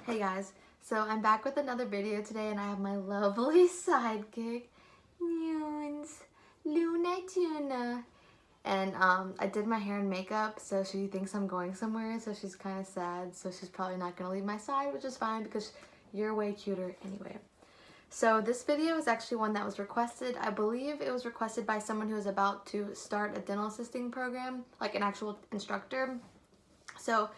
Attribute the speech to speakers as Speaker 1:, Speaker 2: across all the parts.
Speaker 1: Hey guys, so I'm back with another video today and I have my lovely sidekick, Nunes, Luna Tuna. And I did my hair and makeup, so she thinks I'm going somewhere, so she's kind of sad, so she's probably not going to leave my side, which is fine because you're way cuter anyway. So this video is actually one that was requested. I believe it was requested by someone who is about to start a dental assisting program, like an actual instructor. So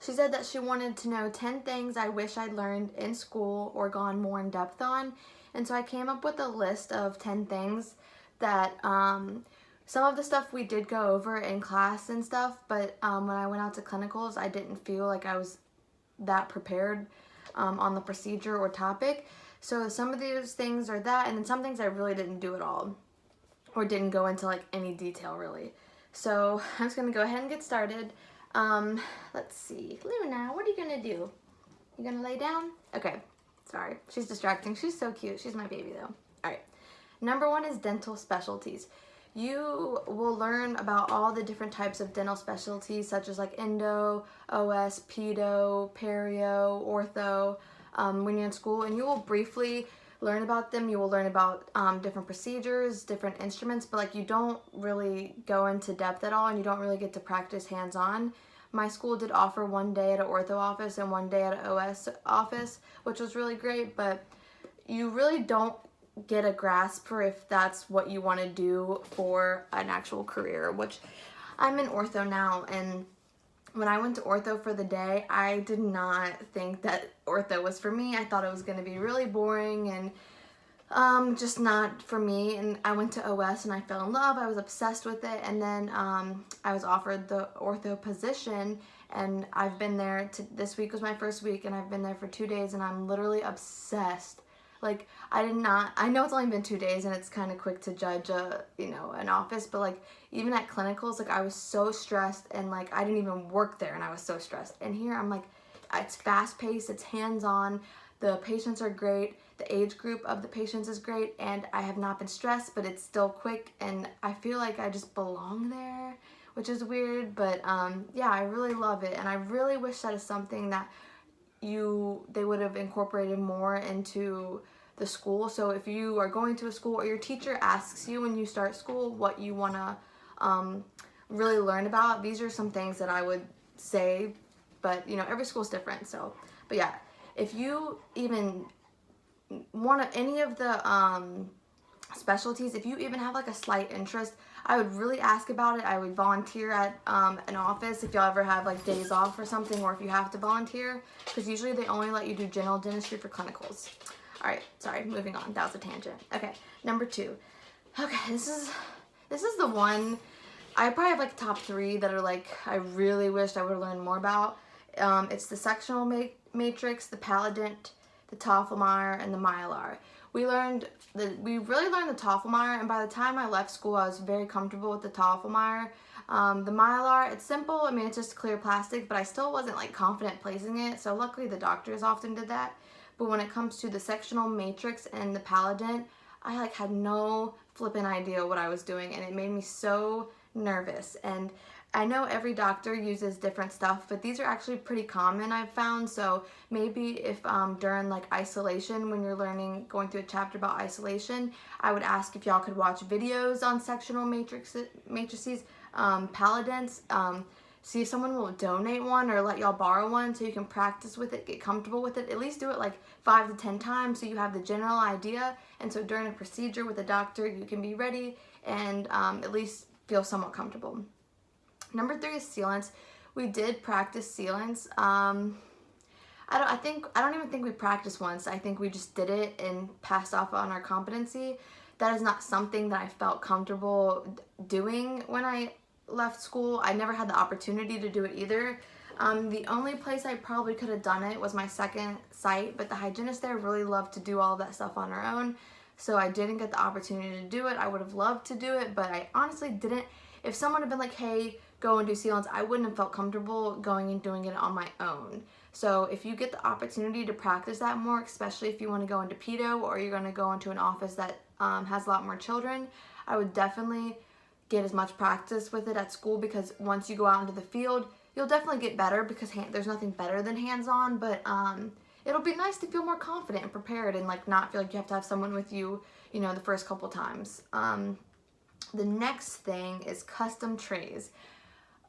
Speaker 1: she said that she wanted to know 10 things I wish I'd learned in school or gone more in depth on. And so I came up with a list of 10 things that some of the stuff we did go over in class and stuff, but when I went out to clinicals, I didn't feel like I was that prepared on the procedure or topic. So some of these things are that, and then some things I really didn't do at all or didn't go into like any detail really. So I'm just gonna go ahead and get started. Let's see. Luna, what are you gonna do? You gonna lay down? Okay, sorry. She's distracting. She's so cute. She's my baby though. Alright. Number one is dental specialties. You will learn about all the different types of dental specialties such as like endo, OS, pedo, perio, ortho when you're in school, and you will briefly learn about them. You will learn about different procedures, different instruments, but like you don't really go into depth at all and you don't really get to practice hands-on. My school did offer one day at an ortho office and one day at an OS office, which was really great, but you really don't get a grasp for if that's what you want to do for an actual career, which I'm in ortho now, and when I went to ortho for the day, I did not think that ortho was for me. I thought it was going to be really boring and just not for me. And I went to OS and I fell in love. I was obsessed with it. And then I was offered the ortho position, and I've been there. This week was my first week, and I've been there for 2 days, and I'm literally obsessed. Like, I know it's only been 2 days and it's kind of quick to judge an office, but like even at clinicals, like I was so stressed, and like I didn't even work there and I was so stressed. And here I'm like, it's fast paced, it's hands-on, the patients are great, the age group of the patients is great, and I have not been stressed, but it's still quick, and I feel like I just belong there, which is weird, but yeah, I really love it, and I really wish that is something that they would have incorporated more into the school. So if you are going to a school or your teacher asks you when you start school what you want to really learn about, these are some things that I would say, but every school is different. So, but yeah, if you even want any of the specialties, if you even have like a slight interest, I would really ask about it. I would volunteer at an office if y'all ever have like days off or something, or if you have to volunteer, because usually they only let you do general dentistry for clinicals. All right, sorry, moving on. That was a tangent. Okay, number two. Okay, this is the one I probably have like top 3 that are like I really wished I would have learned more about. It's the sectional matrix, the Paladent, the Tafelmayer, and the Mylar. We really learned the Tafelmayer, and by the time I left school, I was very comfortable with the Tafelmayer. The Mylar, it's simple. I mean, it's just clear plastic, but I still wasn't like confident placing it. So luckily, the doctors often did that. But when it comes to the sectional matrix and the Paladent, I like had no flippin' idea what I was doing, and it made me so nervous. And I know every doctor uses different stuff, but these are actually pretty common, I've found. So maybe if during like isolation, when you're going through a chapter about isolation, I would ask if y'all could watch videos on sectional matrices, Paladents, see if someone will donate one or let y'all borrow one so you can practice with it, get comfortable with it. At least do it like 5 to 10 times so you have the general idea. And so during a procedure with a doctor, you can be ready and at least feel somewhat comfortable. Number 3 is sealants. We did practice sealants. I don't even think we practiced once. I think we just did it and passed off on our competency. That is not something that I felt comfortable doing when I left school. I never had the opportunity to do it either. The only place I probably could have done it was my second site, but the hygienist there really loved to do all that stuff on her own, so I didn't get the opportunity to do it. I would have loved to do it, but I honestly didn't. If someone had been like, hey, go and do sealants, I wouldn't have felt comfortable going and doing it on my own. So if you get the opportunity to practice that more, especially if you want to go into pedo or you're going to go into an office that has a lot more children, I would definitely get as much practice with it at school, because once you go out into the field, you'll definitely get better, because there's nothing better than hands-on, but it'll be nice to feel more confident and prepared and like not feel like you have to have someone with you, you know, the first couple times. The next thing is custom trays.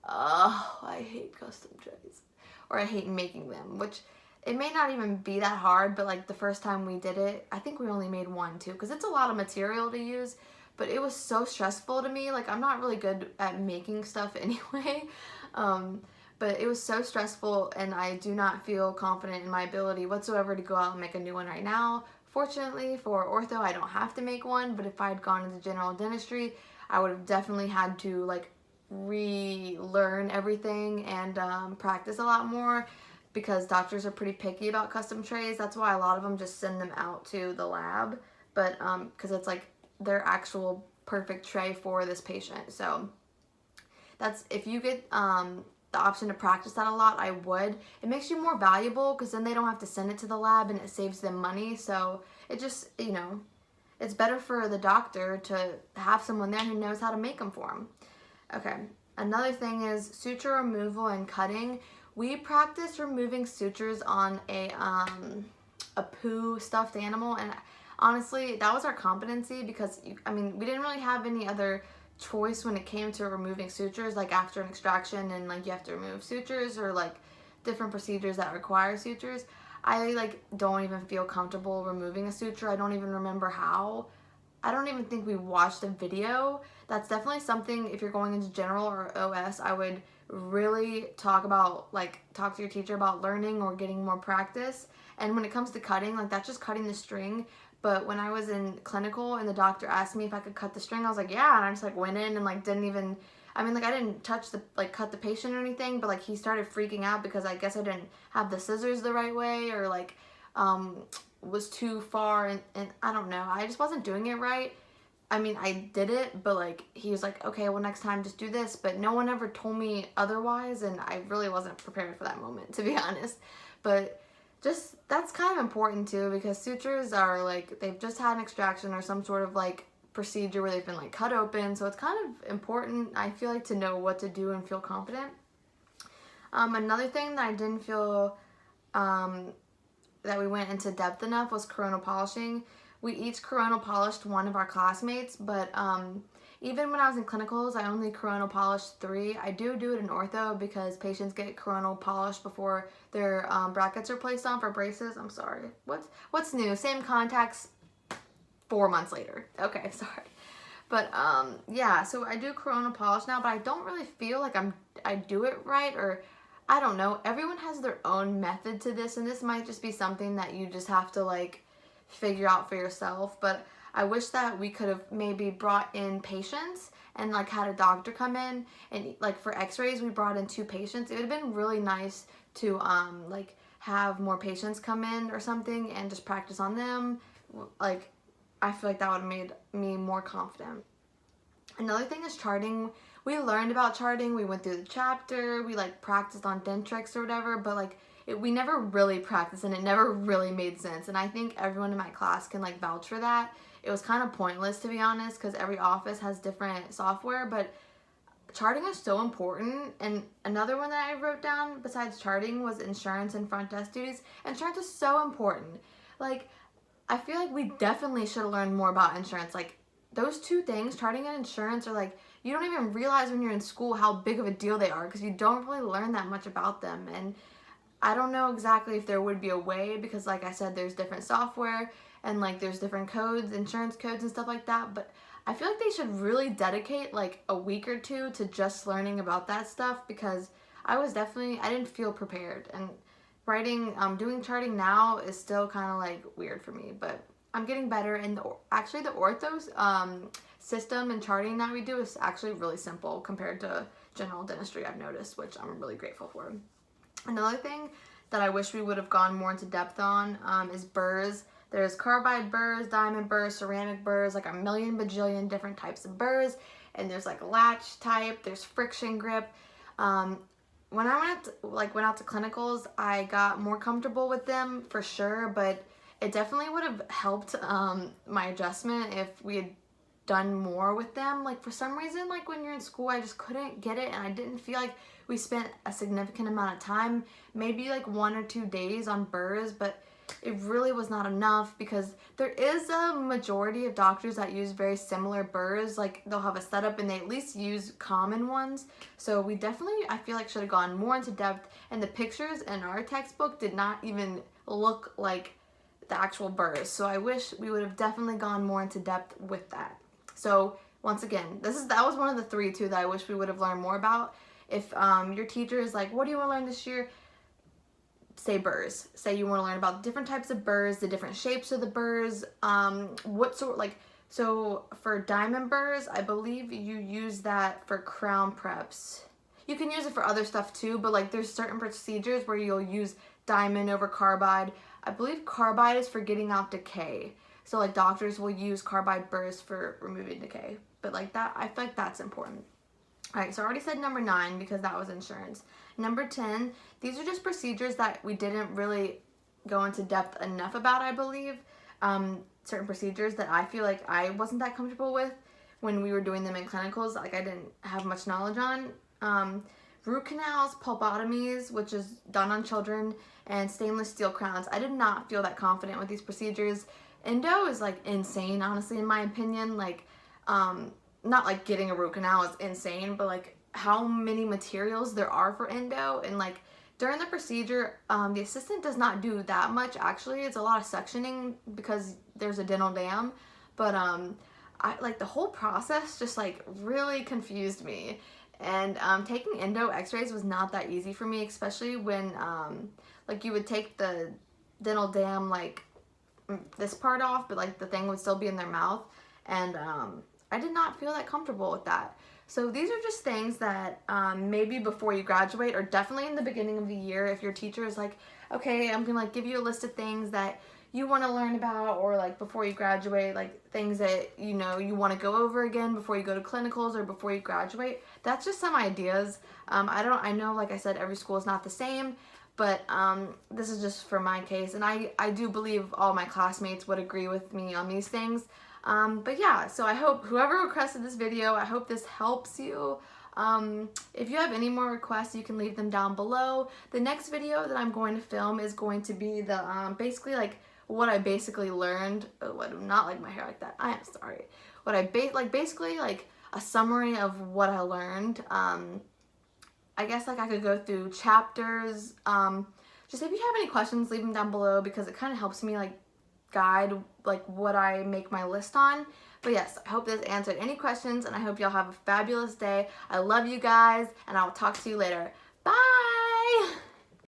Speaker 1: Oh, I hate custom trays. Or I hate making them, which it may not even be that hard, but like the first time we did it, I think we only made one too, because it's a lot of material to use, but it was so stressful to me. Like I'm not really good at making stuff anyway, but it was so stressful and I do not feel confident in my ability whatsoever to go out and make a new one right now. Fortunately for ortho, I don't have to make one, but if I had gone into general dentistry, I would have definitely had to like relearn everything and practice a lot more, because doctors are pretty picky about custom trays. That's why a lot of them just send them out to the lab, but because it's like their actual perfect tray for this patient. So that's, if you get the option to practice that a lot, I would. It makes you more valuable because then they don't have to send it to the lab and it saves them money. So it just, you know, it's better for the doctor to have someone there who knows how to make them for them. Okay, another thing is suture removal and cutting. We practiced removing sutures on a poo stuffed animal, and honestly, that was our competency because, I mean, we didn't really have any other choice when it came to removing sutures, like after an extraction and like you have to remove sutures or like different procedures that require sutures. I like don't even feel comfortable removing a suture. I don't even remember how. I don't even think we watched a video. That's definitely something, if you're going into general or OS, I would really talk to your teacher about learning or getting more practice. And when it comes to cutting, like that's just cutting the string. But when I was in clinical and the doctor asked me if I could cut the string, I was like, yeah. And I just like went in and like didn't even, I mean, like I didn't touch the, like cut the patient or anything, but like he started freaking out because I guess I didn't have the scissors the right way, or like was too far, and I don't know, I just wasn't doing it right. I mean, I did it, but like he was like, okay, well next time just do this, but no one ever told me otherwise, and I really wasn't prepared for that moment, to be honest. But just, that's kind of important too, because sutures are like, they've just had an extraction or some sort of like procedure where they've been like cut open, so it's kind of important, I feel like, to know what to do and feel confident. Another thing that I didn't feel that we went into depth enough was coronal polishing. We each coronal polished one of our classmates, but even when I was in clinicals, I only coronal polished 3. I do it in ortho because patients get coronal polished before their brackets are placed on for braces. I'm sorry. What's new? Same contacts 4 months later. Okay, sorry. But yeah, so I do coronal polish now, but I don't really feel like I do it right, or I don't know. Everyone has their own method to this, and this might just be something that you just have to like figure out for yourself. But I wish that we could have maybe brought in patients and like had a doctor come in, and like for x-rays we brought in 2 patients. It would have been really nice to like have more patients come in or something and just practice on them. Like I feel like that would have made me more confident. Another thing is charting. We learned about charting, we went through the chapter, we like practiced on Dentrix or whatever, but like we never really practiced and it never really made sense. And I think everyone in my class can like vouch for that. It was kind of pointless, to be honest, because every office has different software, but charting is so important. And another one that I wrote down besides charting was insurance and front desk duties. Insurance is so important. Like I feel like we definitely should have learned more about insurance. Like those 2 things, charting and insurance, are like, you don't even realize when you're in school how big of a deal they are because you don't really learn that much about them. And I don't know exactly if there would be a way, because like I said, there's different software and like there's different codes, insurance codes and stuff like that. But I feel like they should really dedicate like a week or 2 to just learning about that stuff, because I didn't feel prepared. And doing charting now is still kind of like weird for me, but I'm getting better. And actually the ortho's system and charting that we do is actually really simple compared to general dentistry, I've noticed, which I'm really grateful for. Another thing that I wish we would have gone more into depth on is burrs. There's carbide burrs, diamond burrs, ceramic burrs, like a million bajillion different types of burrs. And there's like latch type, there's friction grip. When I went out to clinicals, I got more comfortable with them for sure, but it definitely would have helped my adjustment if we had done more with them. Like for some reason, like when you're in school, I just couldn't get it, and I didn't feel like we spent a significant amount of time, maybe like 1 or 2 days on burrs, but it really was not enough because there is a majority of doctors that use very similar burrs. Like they'll have a setup and they at least use common ones. So we definitely, I feel like, should have gone more into depth, and the pictures in our textbook did not even look like the actual burrs. So I wish we would have definitely gone more into depth with that. So once again, that was one of the 3 too that I wish we would have learned more about. If your teacher is like, what do you want to learn this year? Say burrs. Say you want to learn about different types of burrs, the different shapes of the burrs, what sort, like, so for diamond burrs, I believe you use that for crown preps. You can use it for other stuff too, but like there's certain procedures where you'll use diamond over carbide. I believe carbide is for getting out decay. So like doctors will use carbide burrs for removing decay. But like that, I feel like that's important. All right, so I already said number 9 because that was insurance. Number 10, these are just procedures that we didn't really go into depth enough about, I believe. Certain procedures that I feel like I wasn't that comfortable with when we were doing them in clinicals, like I didn't have much knowledge on. Root canals, pulpotomies, which is done on children, and stainless steel crowns. I did not feel that confident with these procedures. Endo is like insane, honestly, in my opinion. Like, not like getting a root canal is insane, but like how many materials there are for endo, and like during the procedure, the assistant does not do that much. Actually, it's a lot of sectioning because there's a dental dam, but I like the whole process just like really confused me. And taking endo x-rays was not that easy for me, especially when like you would take the dental dam, like this part off, but like the thing would still be in their mouth, and I did not feel that comfortable with that. So these are just things that maybe before you graduate, or definitely in the beginning of the year, if your teacher is like, okay, I'm gonna like give you a list of things that you want to learn about, or like before you graduate, like things that you know you want to go over again before you go to clinicals or before you graduate. That's just some ideas. I know, like I said, every school is not the same, but this is just for my case, and I do believe all my classmates would agree with me on these things. But yeah, so I hope whoever requested this video, I hope this helps you. If you have any more requests, you can leave them down below. The next video that I'm going to film is going to be the basically like what I basically learned. Oh, I do not like my hair like that. I am sorry. What I basically like a summary of what I learned. I guess like I could go through chapters. Just if you have any questions, leave them down below because it kind of helps me like guide like what I make my list on. But yes, I hope this answered any questions, and I hope y'all have a fabulous day. I love you guys, and I'll talk to you later. Bye!